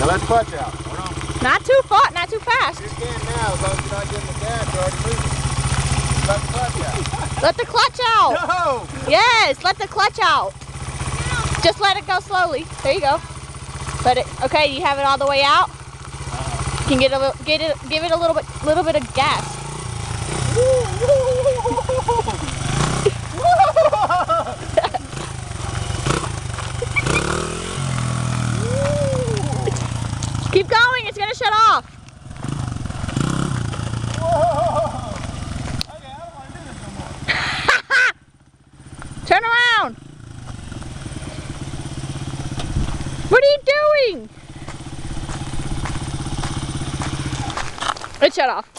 let the clutch out. Not too far, not too fast. You can now, as long as you're not getting the gas, you're already moving. Let the clutch out. Let the clutch out. No! Yes, let the clutch out. Just let it go slowly. There you go. Let it. Okay, you have it all the way out. You can give it a little bit of gas. Keep going. It's gonna shut off. Okay, I don't want to do this no more. Turn around. What are you doing? It shut off.